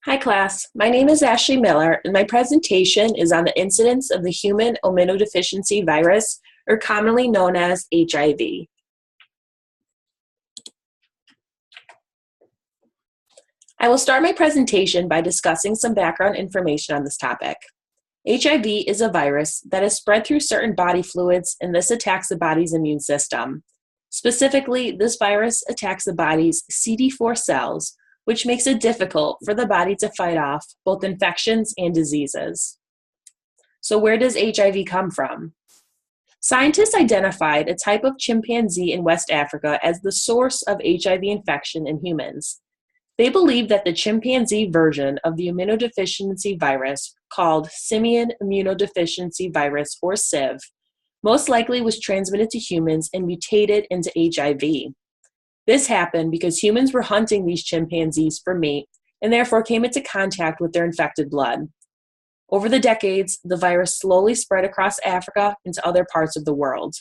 Hi class, my name is Ashley Miller and my presentation is on the incidence of the human immunodeficiency virus, or commonly known as HIV. I will start my presentation by discussing some background information on this topic. HIV is a virus that is spread through certain body fluids, and this attacks the body's immune system. Specifically, this virus attacks the body's CD4 cells, which makes it difficult for the body to fight off both infections and diseases. So where does HIV come from? Scientists identified a type of chimpanzee in West Africa as the source of HIV infection in humans. They believe that the chimpanzee version of the immunodeficiency virus, called simian immunodeficiency virus, or SIV, most likely was transmitted to humans and mutated into HIV. This happened because humans were hunting these chimpanzees for meat and therefore came into contact with their infected blood. Over the decades, the virus slowly spread across Africa into other parts of the world.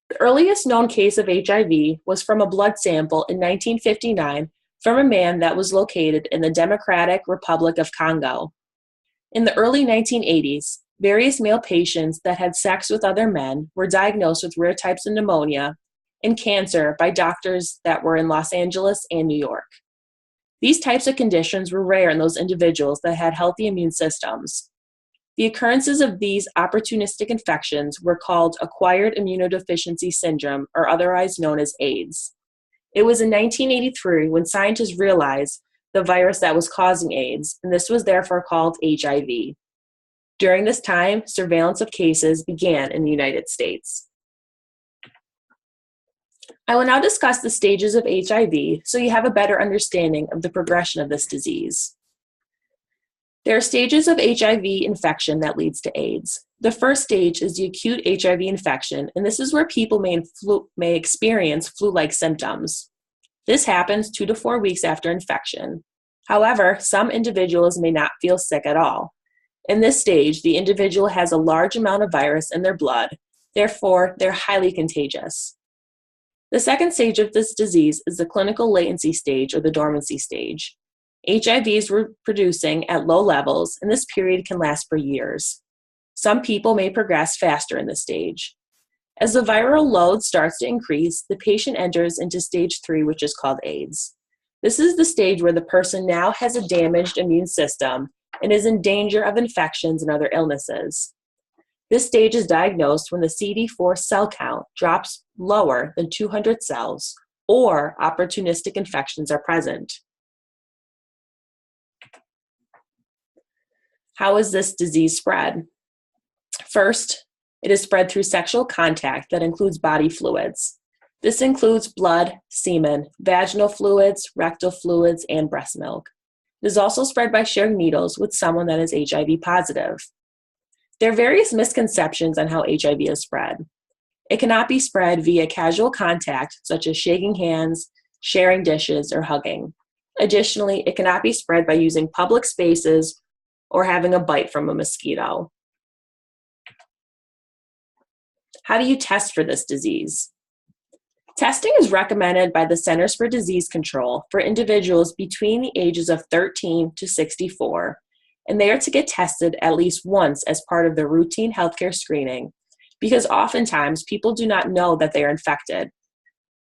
The earliest known case of HIV was from a blood sample in 1959 from a man that was located in the Democratic Republic of Congo. In the early 1980s, various male patients that had sex with other men were diagnosed with rare types of pneumonia and cancer by doctors that were in Los Angeles and New York. These types of conditions were rare in those individuals that had healthy immune systems. The occurrences of these opportunistic infections were called acquired immunodeficiency syndrome, or otherwise known as AIDS. It was in 1983 when scientists realized the virus that was causing AIDS, and this was therefore called HIV. During this time, surveillance of cases began in the United States. I will now discuss the stages of HIV so you have a better understanding of the progression of this disease. There are stages of HIV infection that leads to AIDS. The first stage is the acute HIV infection, and this is where people may experience flu-like symptoms. This happens 2 to 4 weeks after infection. However, some individuals may not feel sick at all. In this stage, the individual has a large amount of virus in their blood, therefore, they're highly contagious. The second stage of this disease is the clinical latency stage, or the dormancy stage. HIVs were producing at low levels, and this period can last for years. Some people may progress faster in this stage. As the viral load starts to increase, the patient enters into stage 3, which is called AIDS. This is the stage where the person now has a damaged immune system and is in danger of infections and other illnesses. This stage is diagnosed when the CD4 cell count drops lower than 200 cells or opportunistic infections are present. How is this disease spread? First, it is spread through sexual contact that includes body fluids. This includes blood, semen, vaginal fluids, rectal fluids, and breast milk. It is also spread by sharing needles with someone that is HIV positive. There are various misconceptions on how HIV is spread. It cannot be spread via casual contact, such as shaking hands, sharing dishes, or hugging. Additionally, it cannot be spread by using public spaces or having a bite from a mosquito. How do you test for this disease? Testing is recommended by the Centers for Disease Control for individuals between the ages of 13 to 64, and they are to get tested at least once as part of their routine healthcare screening, because oftentimes people do not know that they are infected.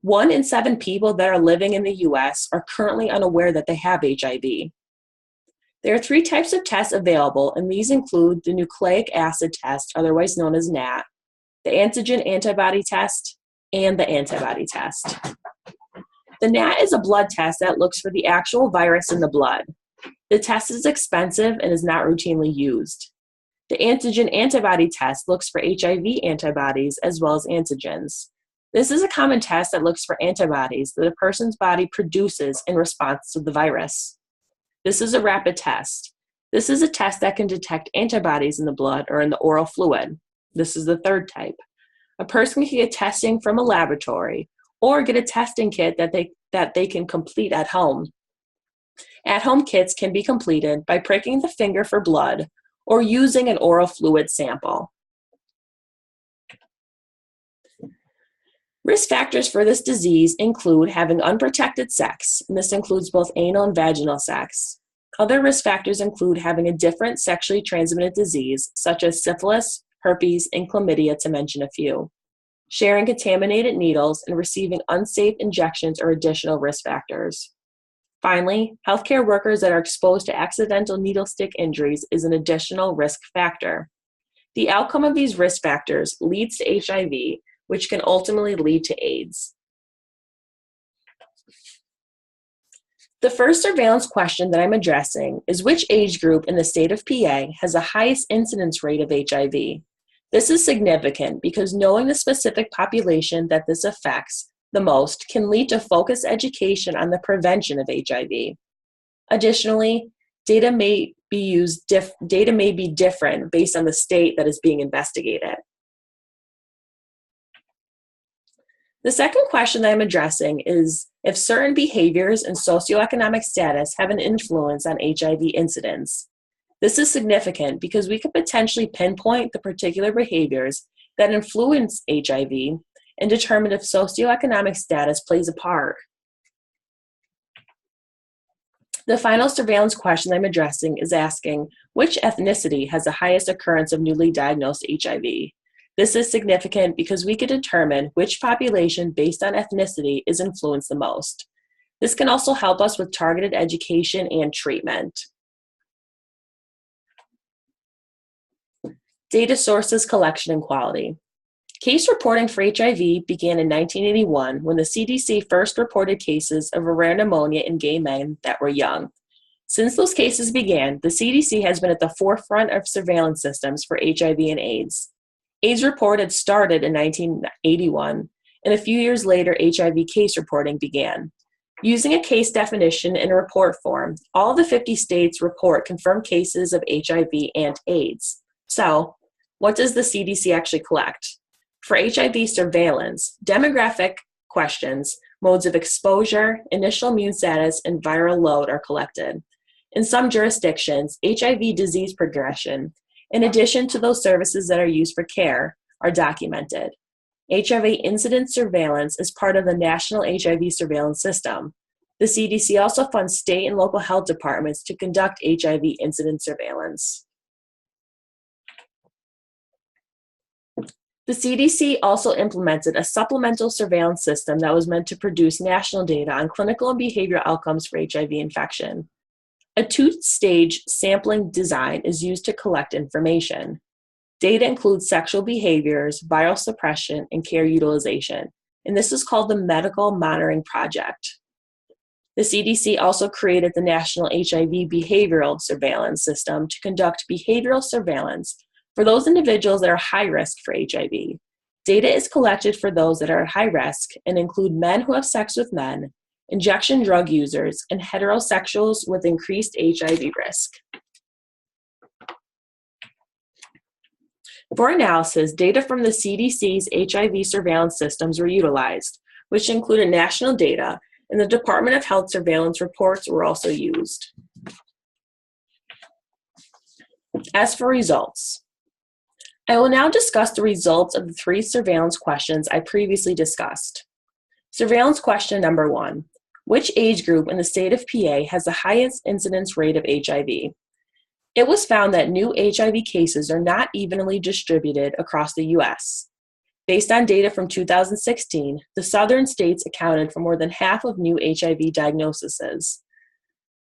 1 in 7 people that are living in the US are currently unaware that they have HIV. There are 3 types of tests available, and these include the nucleic acid test, otherwise known as NAT, the antigen antibody test, and the antibody test. The NAT is a blood test that looks for the actual virus in the blood. The test is expensive and is not routinely used. The antigen antibody test looks for HIV antibodies as well as antigens. This is a common test that looks for antibodies that a person's body produces in response to the virus. This is a rapid test. This is a test that can detect antibodies in the blood or in the oral fluid. This is the third type. A person can get testing from a laboratory or get a testing kit that they can complete at home. At-home kits can be completed by pricking the finger for blood or using an oral fluid sample. Risk factors for this disease include having unprotected sex, and this includes both anal and vaginal sex. Other risk factors include having a different sexually transmitted disease, such as syphilis, herpes, and chlamydia, to mention a few. Sharing contaminated needles and receiving unsafe injections are additional risk factors. Finally, healthcare workers that are exposed to accidental needle stick injuries is an additional risk factor. The outcome of these risk factors leads to HIV, which can ultimately lead to AIDS. The first surveillance question that I'm addressing is which age group in the state of PA has the highest incidence rate of HIV? This is significant because knowing the specific population that this affects the most can lead to focused education on the prevention of HIV. Additionally, data may be different based on the state that is being investigated. The second question that I'm addressing is if certain behaviors and socioeconomic status have an influence on HIV incidence. This is significant because we could potentially pinpoint the particular behaviors that influence HIV and determine if socioeconomic status plays a part. The final surveillance question I'm addressing is asking which ethnicity has the highest occurrence of newly diagnosed HIV. This is significant because we could determine which population based on ethnicity is influenced the most. This can also help us with targeted education and treatment. Data sources, collection, and quality. Case reporting for HIV began in 1981 when the CDC first reported cases of a rare pneumonia in gay men that were young. Since those cases began, the CDC has been at the forefront of surveillance systems for HIV and AIDS. AIDS reported started in 1981, and a few years later, HIV case reporting began. Using a case definition in a report form, all of the 50 states report confirmed cases of HIV and AIDS. So, what does the CDC actually collect? For HIV surveillance, demographic questions, modes of exposure, initial immune status, and viral load are collected. In some jurisdictions, HIV disease progression, in addition to those services that are used for care, are documented. HIV incidence surveillance is part of the National HIV Surveillance System. The CDC also funds state and local health departments to conduct HIV incidence surveillance. The CDC also implemented a supplemental surveillance system that was meant to produce national data on clinical and behavioral outcomes for HIV infection. A two-stage sampling design is used to collect information. Data includes sexual behaviors, viral suppression, and care utilization, and this is called the Medical Monitoring Project. The CDC also created the National HIV Behavioral Surveillance System to conduct behavioral surveillance for those individuals that are high risk for HIV. Data is collected for those that are at high risk and include men who have sex with men, injection drug users, and heterosexuals with increased HIV risk. For analysis, data from the CDC's HIV surveillance systems were utilized, which included national data, and the Department of Health surveillance reports were also used. As for results, I will now discuss the results of the 3 surveillance questions I previously discussed. Surveillance question number 1. Which age group in the state of PA has the highest incidence rate of HIV? It was found that new HIV cases are not evenly distributed across the U.S. Based on data from 2016, the southern states accounted for more than half of new HIV diagnoses.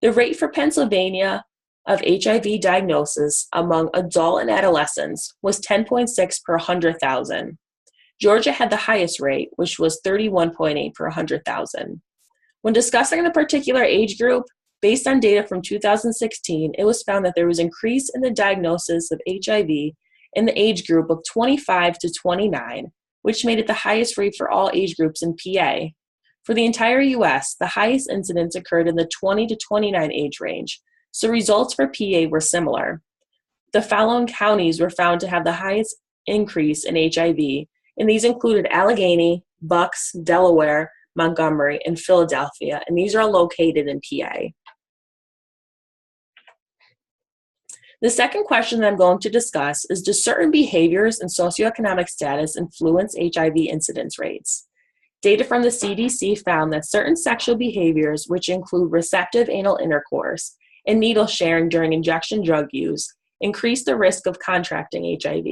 The rate for Pennsylvania of HIV diagnosis among adult and adolescents was 10.6 per 100,000. Georgia had the highest rate, which was 31.8 per 100,000. When discussing the particular age group, based on data from 2016, it was found that there was increase in the diagnosis of HIV in the age group of 25 to 29, which made it the highest rate for all age groups in PA. For the entire U.S., the highest incidence occurred in the 20 to 29 age range, so results for PA were similar. The following counties were found to have the highest increase in HIV, and these included Allegheny, Bucks, Delaware, Montgomery, and Philadelphia, and these are all located in PA. The second question that I'm going to discuss is, do certain behaviors and socioeconomic status influence HIV incidence rates? Data from the CDC found that certain sexual behaviors, which include receptive anal intercourse and needle sharing during injection drug use, increase the risk of contracting HIV.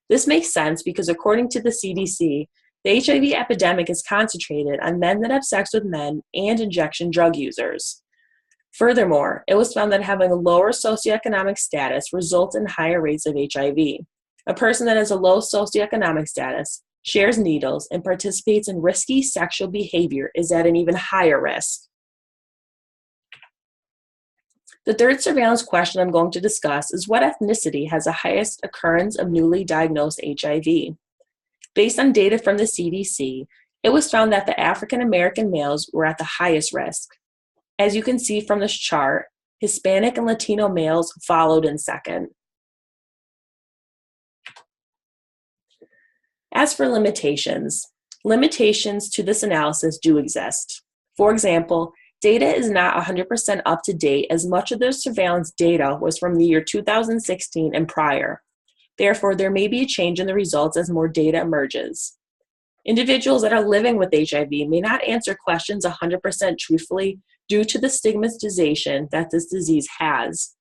This makes sense because according to the CDC, the HIV epidemic is concentrated on men that have sex with men and injection drug users. Furthermore, it was found that having a lower socioeconomic status results in higher rates of HIV. A person that has a low socioeconomic status, shares needles, and participates in risky sexual behavior is at an even higher risk. The third surveillance question I'm going to discuss is what ethnicity has the highest occurrence of newly diagnosed HIV? Based on data from the CDC, it was found that the African American males were at the highest risk. As you can see from this chart, Hispanic and Latino males followed in second. As for limitations to this analysis do exist. For example, data is not 100% up to date as much of the surveillance data was from the year 2016 and prior. Therefore, there may be a change in the results as more data emerges. Individuals that are living with HIV may not answer questions 100% truthfully due to the stigmatization that this disease has.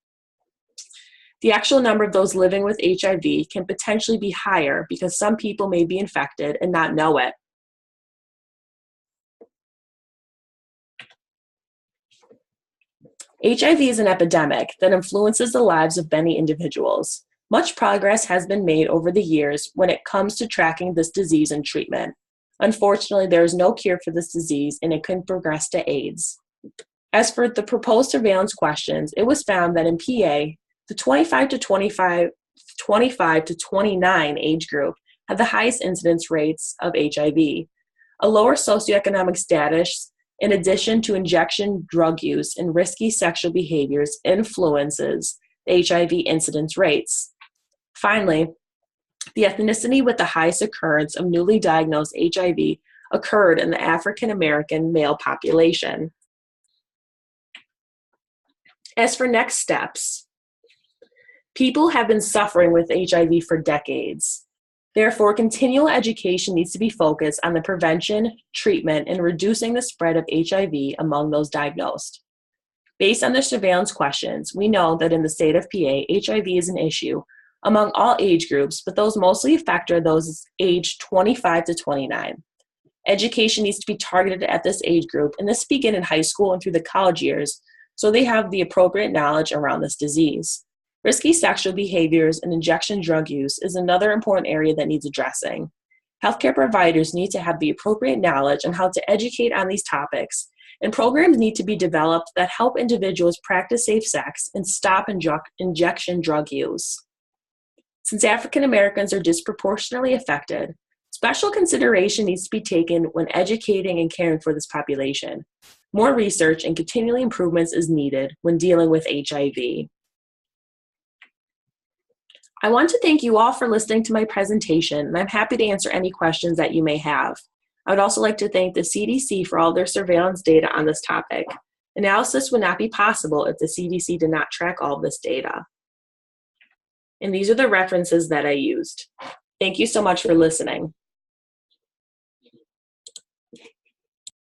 The actual number of those living with HIV can potentially be higher because some people may be infected and not know it. HIV is an epidemic that influences the lives of many individuals. Much progress has been made over the years when it comes to tracking this disease and treatment. Unfortunately, there is no cure for this disease and it can progress to AIDS. As for the proposed surveillance questions, it was found that in PA, the 25 to 29 age group had the highest incidence rates of HIV. A lower socioeconomic status, in addition to injection drug use and risky sexual behaviors, influences the HIV incidence rates. Finally, the ethnicity with the highest occurrence of newly diagnosed HIV occurred in the African American male population. As for next steps, people have been suffering with HIV for decades. Therefore, continual education needs to be focused on the prevention, treatment, and reducing the spread of HIV among those diagnosed. Based on the surveillance questions, we know that in the state of PA, HIV is an issue among all age groups, but those mostly affected are those aged 25 to 29. Education needs to be targeted at this age group, and this begin in high school and through the college years, so they have the appropriate knowledge around this disease. Risky sexual behaviors and injection drug use is another important area that needs addressing. Healthcare providers need to have the appropriate knowledge on how to educate on these topics, and programs need to be developed that help individuals practice safe sex and stop injection drug use. Since African Americans are disproportionately affected, special consideration needs to be taken when educating and caring for this population. More research and continual improvements is needed when dealing with HIV. I want to thank you all for listening to my presentation, and I'm happy to answer any questions that you may have. I would also like to thank the CDC for all their surveillance data on this topic. Analysis would not be possible if the CDC did not track all of this data. And these are the references that I used. Thank you so much for listening.